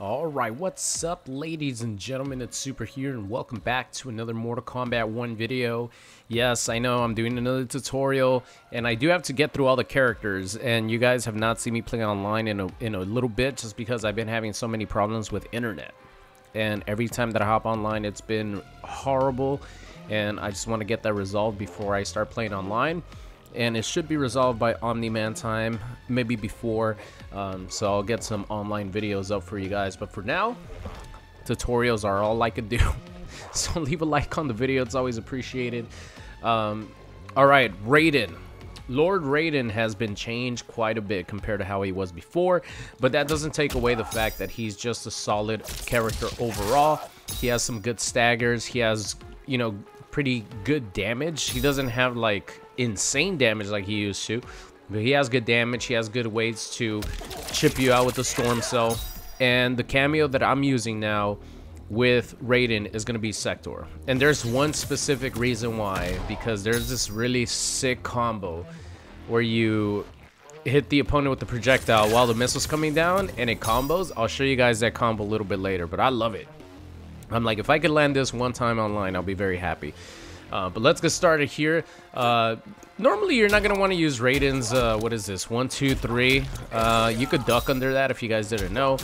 Alright, what's up ladies and gentlemen, it's Super here and welcome back to another Mortal Kombat 1 video. Yes, I know I'm doing another tutorial and I do have to get through all the characters, and you guys have not seen me play online in a little bit just because I've been having so many problems with internet. And every time that I hop online it's been horrible, and I just want to get that resolved before I start playing online. And it should be resolved by Omni-Man time, maybe before, so I'll get some online videos up for you guys. But for now, tutorials are all I could do. So leave a like on the video, it's always appreciated. Alright, Raiden. Lord Raiden has been changed quite a bit compared to how he was before, but that doesn't take away the fact that he's just a solid character overall. He has some good staggers, he has, you know, pretty good damage. He doesn't have like insane damage like he used to, but he has good damage. He has good ways to chip you out with the storm cell. And the cameo that I'm using now with Raiden is going to be Sector, and there's one specific reason why, because there's this really sick combo where you hit the opponent with the projectile while the missile's coming down and it combos. I'll show you guys that combo a little bit later, but I love it. I'm like, if I could land this one time online, I'll be very happy. But let's get started here. Normally, you're not going to want to use Raiden's, what is this, 1, 2, 3. You could duck under that if you guys didn't know.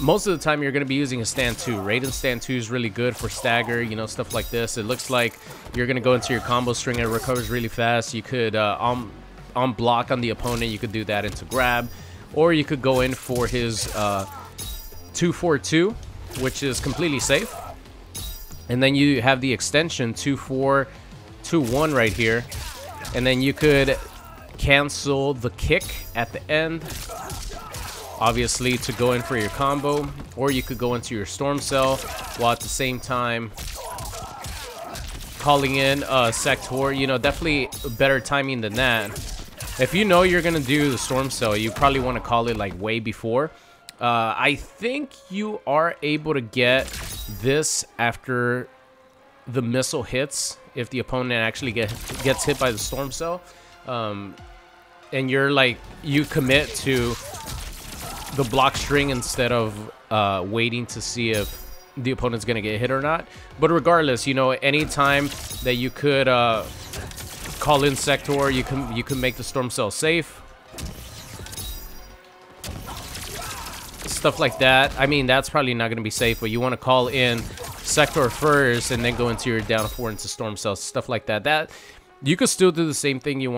Most of the time, you're going to be using a stand 2. Raiden's stand 2 is really good for stagger, you know, stuff like this. It looks like you're going to go into your combo string and it recovers really fast. You could, on block on the opponent, you could do that into grab. Or you could go in for his 2-4-2, which is completely safe. And then you have the extension 2-4-2-1 right here, and then you could cancel the kick at the end, obviously, to go in for your combo, or you could go into your storm cell while at the same time calling in Sector. You know, definitely better timing than that. If you know you're gonna do the storm cell, you probably want to call it like way before. I think you are able to get this after the missile hits, if the opponent actually gets hit by the storm cell, and you're like, you commit to the block string instead of waiting to see if the opponent's gonna get hit or not. But regardless, you know, anytime that you could call in Sector, you can make the storm cell safe. Stuff like that. I mean, that's probably not going to be safe, but you want to call in Sector first and then go into your down 4 into storm cells, stuff like that. That you could still do the same thing you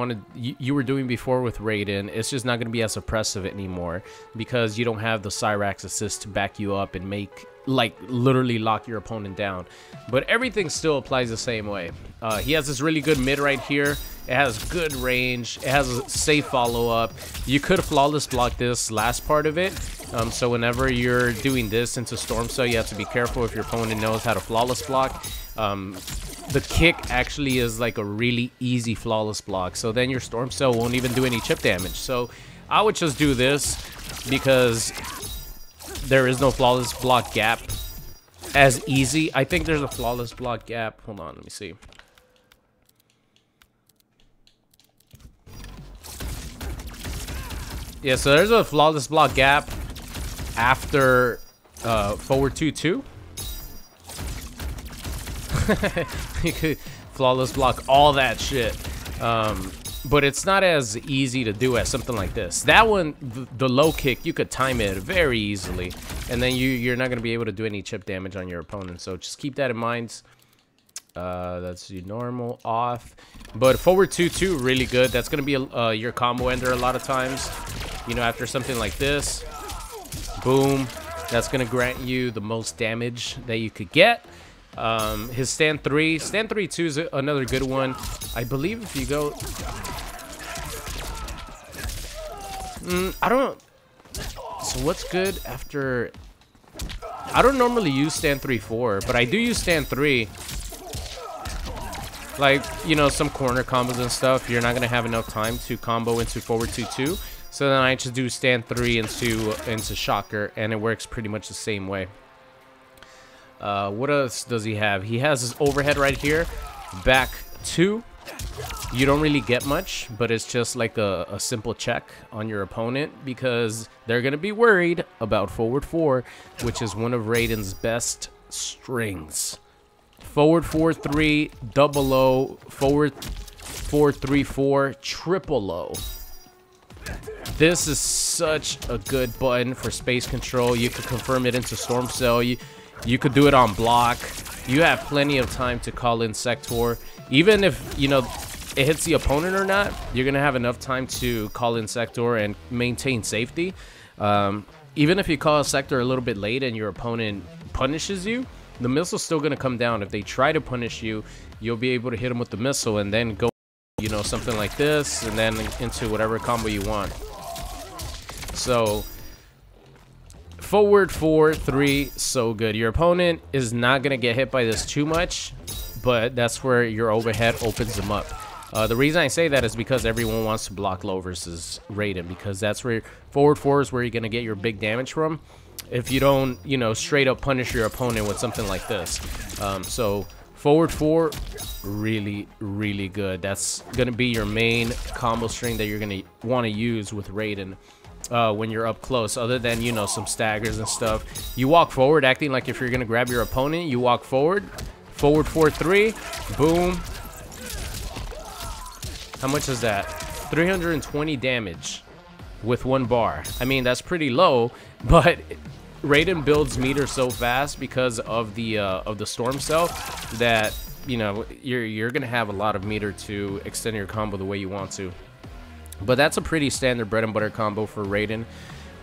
were doing before with Raiden. It's just not going to be as oppressive anymore because you don't have the Cyrax assist to back you up and make, like, literally lock your opponent down. But everything still applies the same way. He has this really good mid right here. It has good range. It has a safe follow-up. You could flawless block this last part of it. So whenever you're doing this into storm cell, you have to be careful if your opponent knows how to flawless block. The kick actually is like a really easy flawless block. So then your storm cell won't even do any chip damage. So I would just do this because there is no flawless block gap as easy. I think there's a flawless block gap. Hold on, let me see. Yeah, so there's a flawless block gap after forward 2-2. You could flawless block all that shit. But it's not as easy to do as something like this. That one, the low kick, you could time it very easily. And then you're not going to be able to do any chip damage on your opponent. So just keep that in mind. That's your normal off. But forward 2-2, really good. That's going to be your combo ender a lot of times. You know, after something like this, boom, that's going to grant you the most damage that you could get. His stand 3, stand 3-2 is another good one. I believe if you go, I don't, so what's good after, I don't normally use stand 3-4, but I do use stand 3. Like, you know, some corner combos and stuff, you're not going to have enough time to combo into forward 2-2. So then I just do stand 3 into shocker, and it works pretty much the same way. What else does he have? He has his overhead right here, back 2, you don't really get much, but it's just like a simple check on your opponent because they're going to be worried about forward 4, which is one of Raiden's best strings. Forward 4-3, double O, forward 4-3-4, triple O. This is such a good button for space control. You could confirm it into Storm Cell. You could do it on block. You have plenty of time to call in Sector. Even if, you know, it hits the opponent or not, you're going to have enough time to call in Sector and maintain safety. Even if you call a Sector a little bit late and your opponent punishes you, the missile's still going to come down. If they try to punish you, you'll be able to hit them with the missile and then go, you know, something like this and then into whatever combo you want. So forward 4-3, so good. Your opponent is not going to get hit by this too much, but that's where your overhead opens them up. The reason I say that is because everyone wants to block low versus Raiden, because that's where forward 4 is where you're going to get your big damage from if you don't, you know, straight up punish your opponent with something like this. So forward 4, really, really good. That's going to be your main combo string that you're going to want to use with Raiden when you're up close, other than, you know, some staggers and stuff. You walk forward acting like if you're going to grab your opponent. You walk forward, forward 4-3, boom. How much is that? 320 damage with 1 bar. I mean, that's pretty low, but Raiden builds meter so fast because of the Storm Cell that, you know, you're gonna have a lot of meter to extend your combo the way you want to. But that's a pretty standard bread and butter combo for Raiden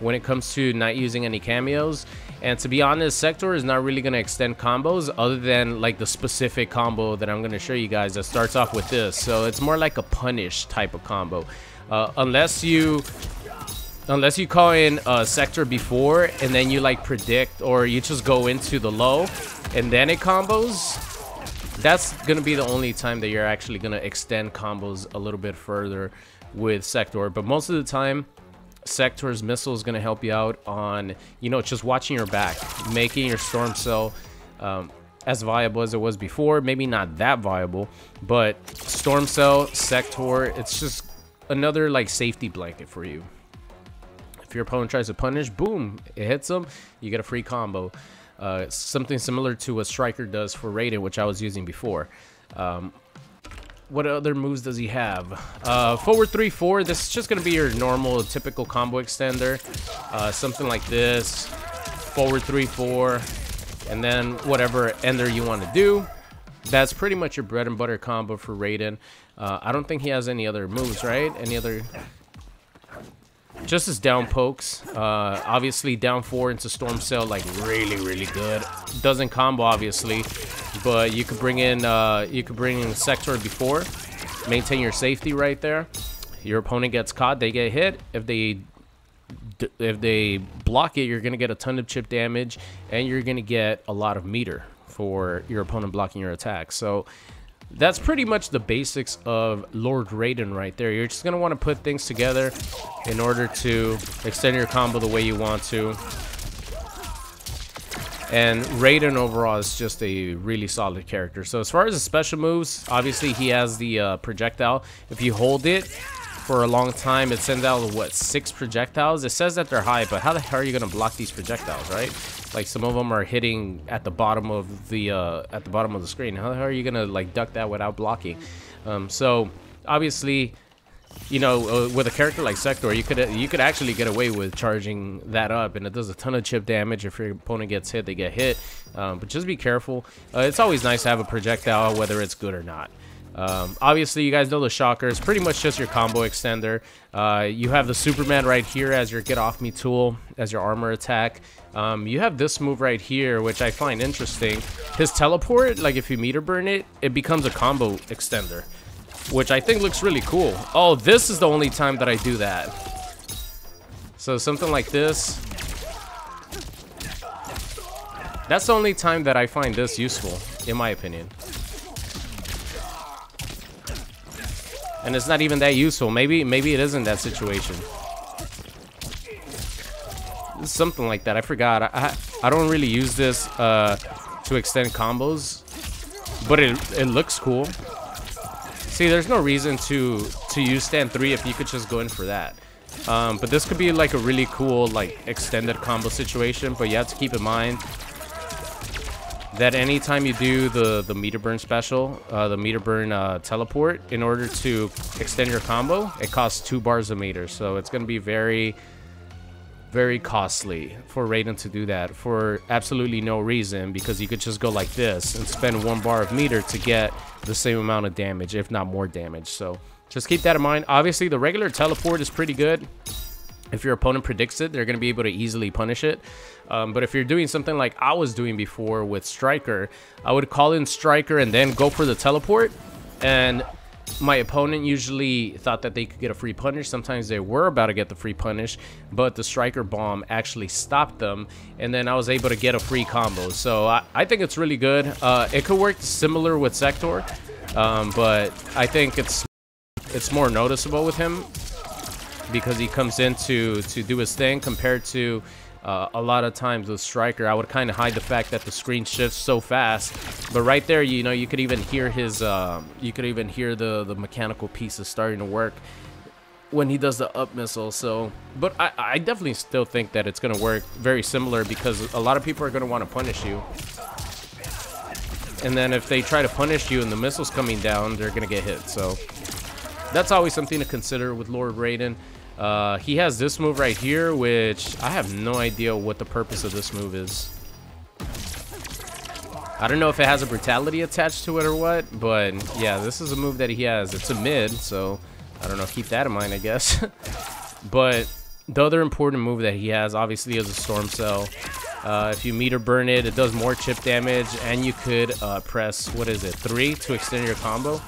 when it comes to not using any cameos. And to be honest, Sector is not really going to extend combos other than like the specific combo that I'm going to show you guys that starts off with this. So it's more like a punish type of combo. Unless you call in Sector before and then you like predict, or you just go into the low and then it combos, that's going to be the only time that you're actually going to extend combos a little bit further with Sector. But most of the time, Sector's missile is going to help you out on, you know, just watching your back, making your Storm Cell as viable as it was before. Maybe not that viable, but Storm Cell, Sector, it's just another like safety blanket for you. If your opponent tries to punish, boom, it hits them, you get a free combo. Something similar to what Striker does for Raiden, which I was using before. What other moves does he have? Forward 3-4. This is just going to be your normal, typical combo extender. Something like this. Forward 3-4. And then whatever ender you want to do. That's pretty much your bread and butter combo for Raiden. I don't think he has any other moves, right? Any other... Just his down pokes. Obviously, down 4 into Storm Cell, like really, really good. Doesn't combo, obviously, but you could bring in Sector before, maintain your safety right there. Your opponent gets caught, they get hit. If they block it, you're gonna get a ton of chip damage, and you're gonna get a lot of meter for your opponent blocking your attack. So that's pretty much the basics of Lord Raiden right there. You're just going to want to put things together in order to extend your combo the way you want to. And Raiden overall is just a really solid character. So as far as the special moves, obviously he has the projectile. If you hold it for a long time, it sends out, what, 6 projectiles? It says that they're high, but how the hell are you going to block these projectiles, right? Like, some of them are hitting at the bottom of the screen. How the hell are you gonna like duck that without blocking? So obviously, you know, with a character like Sector, you could actually get away with charging that up, and it does a ton of chip damage. If your opponent gets hit, they get hit. But just be careful. It's always nice to have a projectile, whether it's good or not. Obviously, you guys know the shocker is pretty much just your combo extender. You have the Superman right here as your get off me tool, as your armor attack. You have this move right here, which I find interesting. His teleport, like if you meter burn it, it becomes a combo extender, which I think looks really cool. Oh, this is the only time that I do that. So something like this. That's the only time that I find this useful, in my opinion. And it's not even that useful. Maybe it isn't that situation. Something like that. I forgot. I don't really use this to extend combos, but it looks cool. See, there's no reason to use stand 3 if you could just go in for that. But this could be like a really cool like extended combo situation, but you have to keep in mind that anytime you do the meter burn special, the meter burn teleport, in order to extend your combo, it costs 2 bars of meter. So it's going to be very, very costly for Raiden to do that for absolutely no reason, because you could just go like this and spend 1 bar of meter to get the same amount of damage, if not more damage. So just keep that in mind. Obviously, the regular teleport is pretty good. If your opponent predicts it, they're going to be able to easily punish it. But if you're doing something like I was doing before with Striker, I would call in Striker and then go for the teleport. And my opponent usually thought that they could get a free punish. Sometimes they were about to get the free punish, but the Striker bomb actually stopped them. And then I was able to get a free combo. So I think it's really good. It could work similar with Sector, but I think it's more noticeable with him, because he comes in to do his thing, compared to a lot of times with Striker. I would kind of hide the fact that the screen shifts so fast, but right there, you know, you could even hear his you could even hear the mechanical pieces starting to work when he does the up missile. So, but I definitely still think that it's going to work very similar, because a lot of people are going to want to punish you, and then if they try to punish you and the missile's coming down, they're going to get hit. So that's always something to consider with Lord Raiden. He has this move right here, which I have no idea what the purpose of this move is. I don't know if it has a brutality attached to it or what, but yeah, this is a move that he has. It's a mid, so I don't know, keep that in mind, I guess. But the other important move that he has, obviously, is a Storm Cell. If you meter burn it, it does more chip damage, and you could press, what is it, 3 to extend your combo.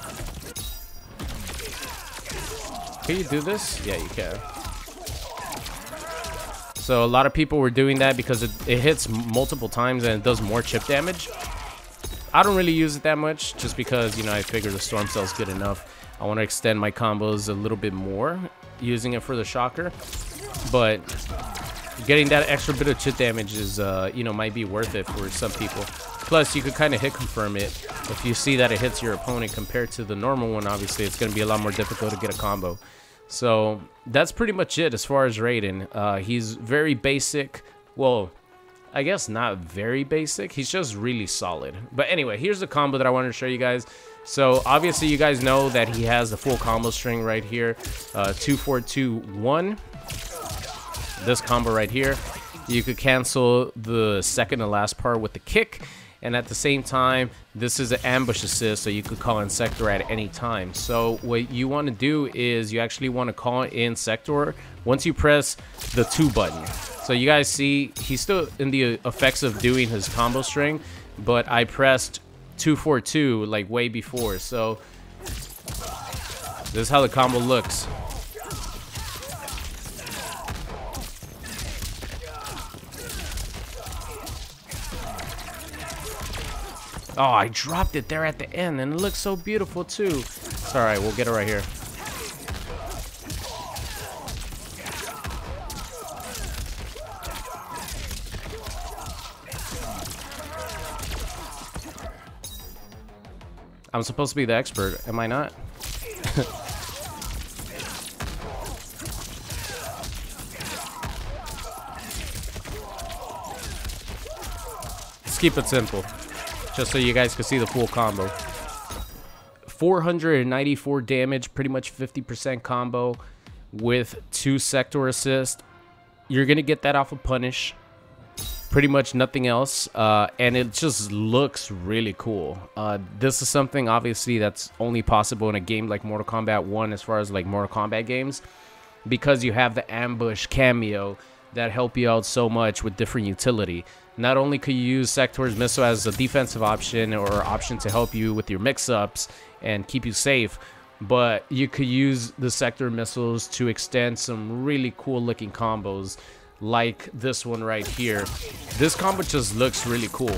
Can you do this? Yeah, you can. So a lot of people were doing that because it hits multiple times and it does more chip damage. I don't really use it that much, just because, you know, I figure the Storm Cell's good enough. I want to extend my combos a little bit more using it for the Shocker. But getting that extra bit of chip damage is, you know, might be worth it for some people. Plus, you could kind of hit confirm it. If you see that it hits your opponent compared to the normal one, obviously, it's going to be a lot more difficult to get a combo. So that's pretty much it as far as Raiden. He's very basic. Well, I guess not very basic. He's just really solid. But anyway, here's the combo that I wanted to show you guys. So obviously, you guys know that he has the full combo string right here. 2, 4, 2, 1. This combo right here. You could cancel the second to last part with the kick. And at the same time, this is an ambush assist, so you could call in Sector at any time. So what you want to do is you actually want to call in Sector once you press the 2 button. So you guys see, he's still in the effects of doing his combo string, but I pressed 2, 4, 2 like way before. So this is how the combo looks. Oh, I dropped it there at the end, and it looks so beautiful, too. It's all right, we'll get it right here. I'm supposed to be the expert, am I not? Let's keep it simple, just so you guys can see the full combo. 494 damage, pretty much 50% combo with 2 Sector assist. You're gonna get that off of punish, pretty much nothing else, and it just looks really cool. This is something obviously that's only possible in a game like Mortal Kombat 1, as far as like Mortal Kombat games, because you have the ambush cameo that help you out so much with different utility. Not only could you use Sector's missile as a defensive option or option to help you with your mix-ups and keep you safe, but you could use the Sector missiles to extend some really cool looking combos like this one right here. This combo just looks really cool.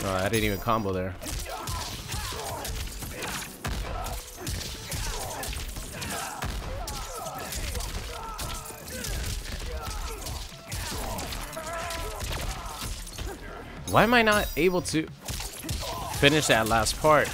Oh, I didn't even combo there. Why am I not able to? finish that last part.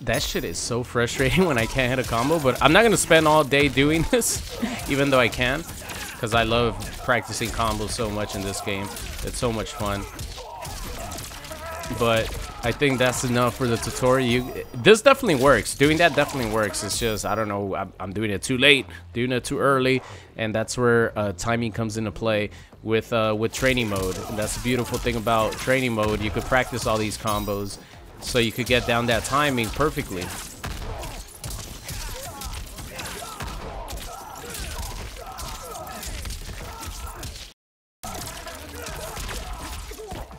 That shit is so frustrating when I can't hit a combo, but I'm not gonna spend all day doing this, even though I can, because I love practicing combos so much in this game. It's so much fun. But I think that's enough for the tutorial. This definitely works. Doing that definitely works. It's just, I don't know, I'm doing it too late, doing it too early, and that's where timing comes into play with training mode. And that's the beautiful thing about training mode. You could practice all these combos, so you could get down that timing perfectly.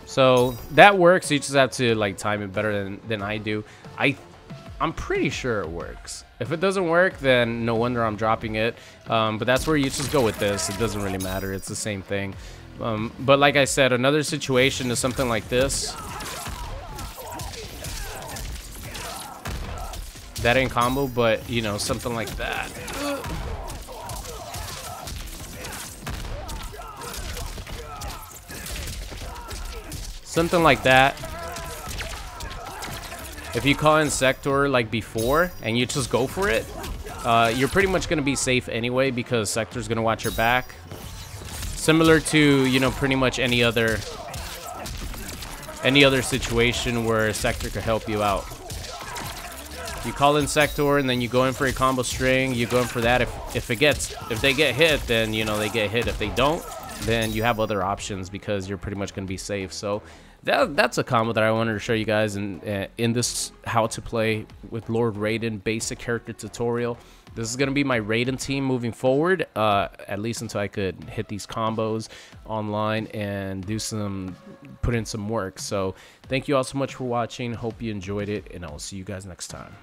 So that works. You just have to like time it better than I do. I'm pretty sure it works. If it doesn't work, then no wonder I'm dropping it. But that's where you just go with this. It doesn't really matter. It's the same thing. But like I said, another situation is something like this. That ain't combo, but you know, something like that. Something like that. If you call in Sector like before and you just go for it, you're pretty much gonna be safe anyway, because Sector's gonna watch your back. Similar to, you know, pretty much any other situation where Sector could help you out. You call in Sector and then you go in for a combo string. You go in for that. If they get hit, then you know they get hit. If they don't, then you have other options because you're pretty much gonna be safe. So that's a combo that I wanted to show you guys in this how to play with Lord Raiden basic character tutorial. This is gonna be my Raiden team moving forward, at least until I could hit these combos online and put in some work. So thank you all so much for watching. Hope you enjoyed it, and I will see you guys next time.